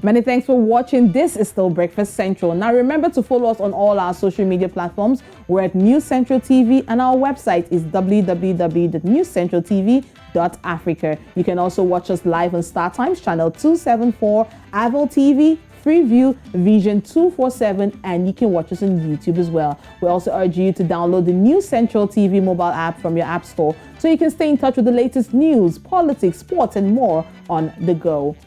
Many thanks for watching. This is still Breakfast Central. Now remember to follow us on all our social media platforms. We're at News Central TV and our website is www.newscentraltv.africa. You can also watch us live on Star Times channel 274, Aval TV, Freeview, Vision 247, and you can watch us on YouTube as well. We also urge you to download the News Central TV mobile app from your app store so you can stay in touch with the latest news, politics, sports, and more on the go.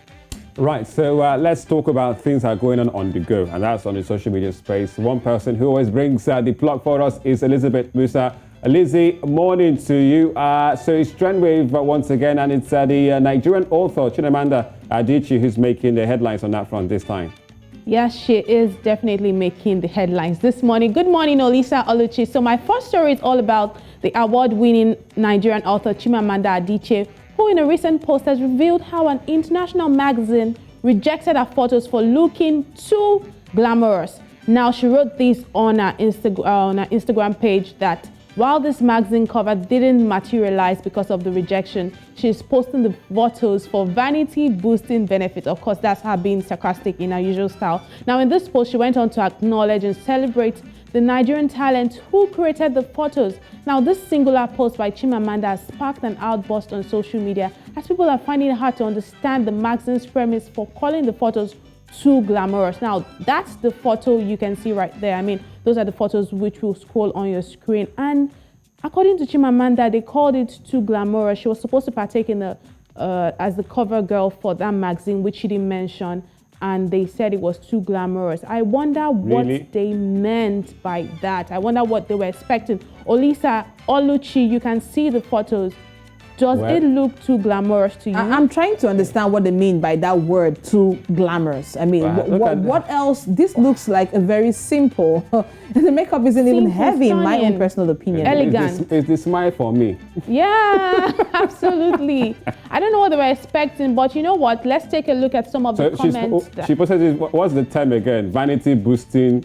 Right, so let's talk about things that are going on the go, and that's on the social media space. One person who always brings the plug for us is Elizabeth Musa. Lizzie, morning to you. So it's Trendwave once again, and it's the Nigerian author Chimamanda Adichie who's making the headlines on that front this time. Yes, she is definitely making the headlines this morning. Good morning, Olisa Oluchi. So my first story is all about the award-winning Nigerian author Chimamanda Adichie, who in a recent post has revealed how an international magazine rejected her photos for looking too glamorous. Now, she wrote this on her Instagram page that while this magazine cover didn't materialize because of the rejection, she's posting the photos for vanity-boosting benefits. Of course, that's her being sarcastic in her usual style. Now, in this post, she went on to acknowledge and celebrate the Nigerian talent who created the photos. Now, this singular post by Chimamanda has sparked an outburst on social media as people are finding it hard to understand the magazine's premise for calling the photos too glamorous. Now, that's the photo you can see right there. I mean, those are the photos which will scroll on your screen. And according to Chimamanda, they called it too glamorous. She was supposed to partake in the as the cover girl for that magazine, which she didn't mention. And they said it was too glamorous. I wonder what they meant by that. I wonder what they were expecting. Olisa Oluchi, you can see the photos. Does it look too glamorous to you? I'm trying to understand what they mean by that word, too glamorous. I mean, what else? This looks like a very simple. The makeup isn't even heavy, in my own personal opinion. Elegant. It's the smile for me. Yeah, absolutely. I don't know what they were expecting, but you know what? Let's take a look at some of the comments. She posted, what's the term again? Vanity boosting.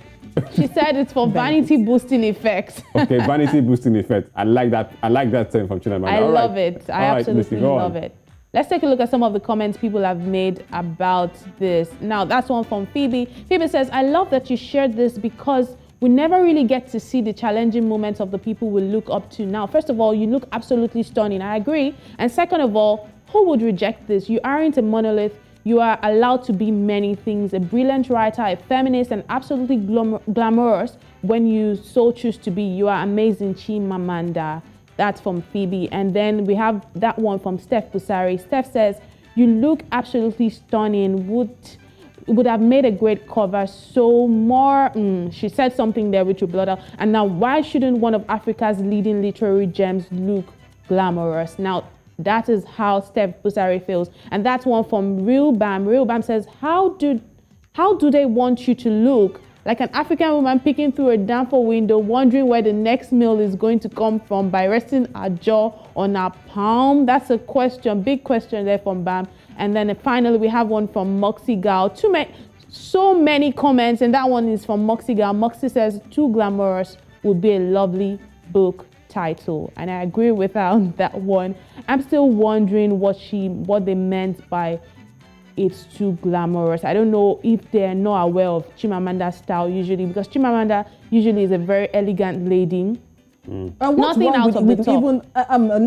She said it's for vanity boosting effects. Okay, vanity boosting effect. I like that. I like that term from Chimamanda. I love it. I absolutely love it. Let's take a look at some of the comments people have made about this. Now, that's one from Phoebe. Phoebe says, I love that you shared this because we never really get to see the challenging moments of the people we look up to. Now, first of all, you look absolutely stunning. I agree. And second of all, who would reject this? You aren't a monolith. You are allowed to be many things, a brilliant writer, a feminist, and absolutely glamorous when you so choose to be. You are amazing, Chimamanda. That's from Phoebe. And then we have that one from Steph Busari. Steph says, you look absolutely stunning. Would have made a great cover. So more, she said something there which will blot out. And now, why shouldn't one of Africa's leading literary gems look glamorous? Now, that is how Steph Busari feels. And that's one from Real Bam. Real Bam says, how do they want you to look? Like an African woman peeking through a downfall window, wondering where the next meal is going to come from by resting her jaw on her palm? That's a question, big question there from Bam. And then finally, we have one from Moxie Gal. So many comments, and that one is from Moxie Gal. Moxie says, too glamorous would be a lovely book title. And I agree with her on that one. I'm still wondering what they meant by it's too glamorous. I don't know if they're not aware of Chimamanda's style usually, because Chimamanda usually is a very elegant lady. Nothing out of the top. Even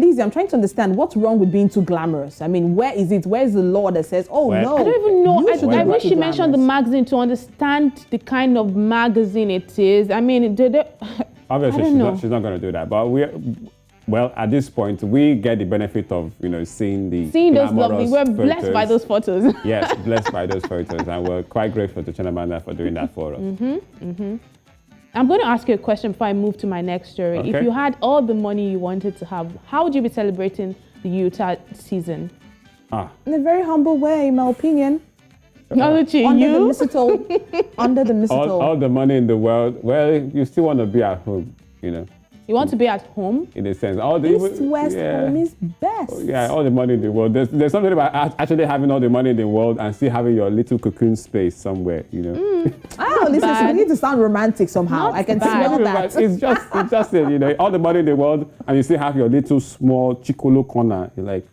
Lizzie, I'm trying to understand what's wrong with being too glamorous. I mean, where is it? Where is the law that says, oh no? I don't even know. I wish she mentioned the magazine to understand the kind of magazine it is. I mean, obviously she's not going to do that. But well, at this point, we get the benefit of seeing those lovely. We're blessed by those photos. Yes, blessed by those photos, and we're quite grateful to Chimamanda for doing that for us. I'm going to ask you a question before I move to my next story. Okay. If you had all the money you wanted to have, how would you be celebrating the Utah season? In a very humble way, in my opinion. Under the mistletoe. Under the mistletoe. All the money in the world. Well, you still want to be at home, You want to be at home? In a sense. East, West, home is best. Yeah, all the money in the world. There's something about actually having all the money in the world and still having your little cocoon space somewhere, Listen, we need to sound romantic somehow. I can smell that. It's just it, all the money in the world, and you still have your little small chicolo corner. You're like,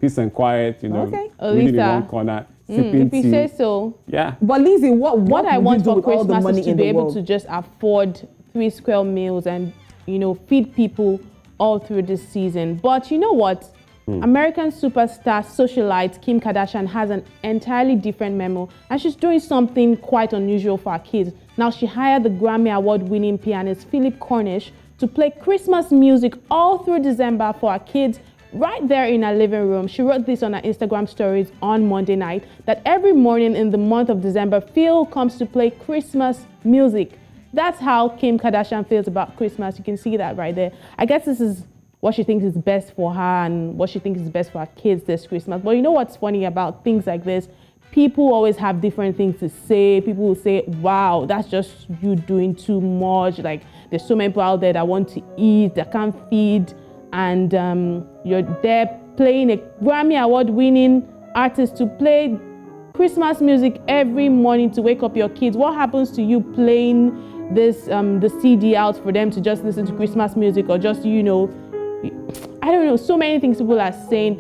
peace and quiet, Okay. reading in one corner. sipping if you tea. say so. Yeah. But Lizzie, what I would want you do for with all the Christmas money is to in be the able world? to just afford 3 square meals and, you know, feed people all through this season. But you know what? American superstar socialite Kim Kardashian has an entirely different memo, and she's doing something quite unusual for her kids. Now, she hired the Grammy award-winning pianist Cornish to play Christmas music all through December for her kids right there in her living room. She wrote this on her Instagram stories on Monday night, that every morning in the month of December, Phil comes to play Christmas music. That's how Kim Kardashian feels about Christmas. You can see that right there. I guess this is what she thinks is best for her and what she thinks is best for her kids this Christmas. But you know what's funny about things like this? People always have different things to say. People will say, wow, that's just you doing too much. Like, there's so many people out there that want to eat, that can't feed. And you're there playing a Grammy award-winning artist to play Christmas music every morning to wake up your kids. What happens to you playing this the CD out for them to just listen to Christmas music, or just, you know, I don't know, so many things people are saying.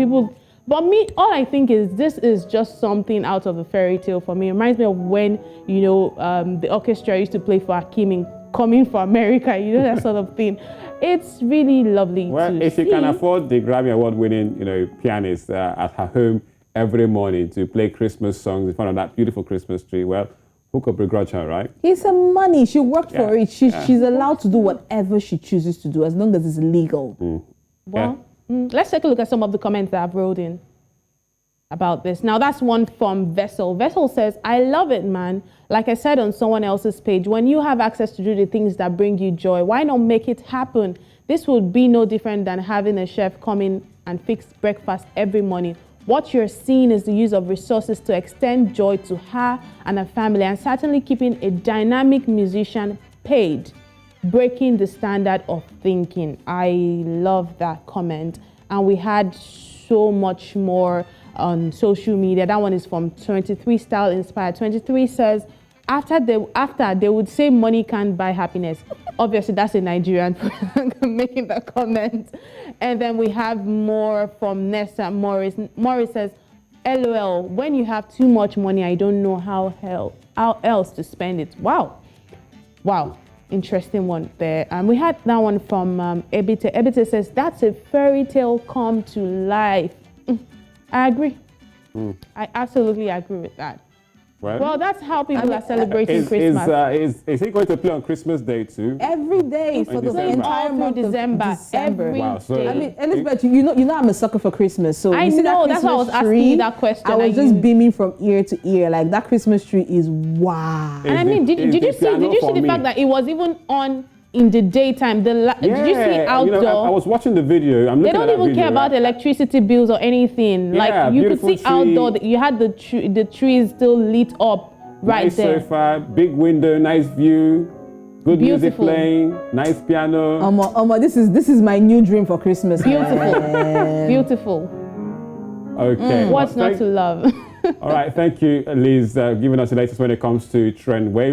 But me, all I think is this is just something out of a fairy tale for me. It reminds me of when, you know, the orchestra used to play for Hakim in Coming for America, you know, that sort of thing. It's really lovely to if see. you can afford the Grammy award-winning, you know, pianist at her home every morning to play Christmas songs in front of that beautiful Christmas tree, well, who could begrudge her, right? It's her money. She worked for it. She's allowed to do whatever she chooses to do as long as it's legal. Well, let's take a look at some of the comments that I've wrote in about this. Now, that's one from Vessel. Vessel says, I love it, man. Like I said on someone else's page, when you have access to do the things that bring you joy, why not make it happen? This would be no different than having a chef come in and fix breakfast every morning. What you're seeing is the use of resources to extend joy to her and her family, and certainly keeping a dynamic musician paid, breaking the standard of thinking. I love that comment. And we had so much more on social media. That one is from 23 Style Inspired. 23 says, after they would say money can't buy happiness. Obviously, that's a Nigerian person making that comment. And then we have more from Nessa Morris. Morris says, LOL, when you have too much money, I don't know how else to spend it. Wow. Interesting one there. And we had that one from Ebite. Ebite says, that's a fairy tale come to life. I agree. I absolutely agree with that. Well, that's how people are celebrating Christmas. Is he going to play on Christmas Day too? Every day for the entire month of December. Every day. I mean, Elizabeth, you know I'm a sucker for Christmas. So I know, that's why I was asking you that question. I was just beaming from ear to ear. Like, that Christmas tree is wow. And I mean, did you see the fact that it was even on in the daytime? Did you see outdoor? You know, I was watching the video. They don't even care about electricity bills or anything. Yeah, like, you could see outdoor. You had the trees still lit up right nice there. Sofa, big window, nice view, good music playing, nice piano. This is my new dream for Christmas. Beautiful. Okay. What's not to love? All right, thank you, Liz, giving us the latest when it comes to Trend Wave.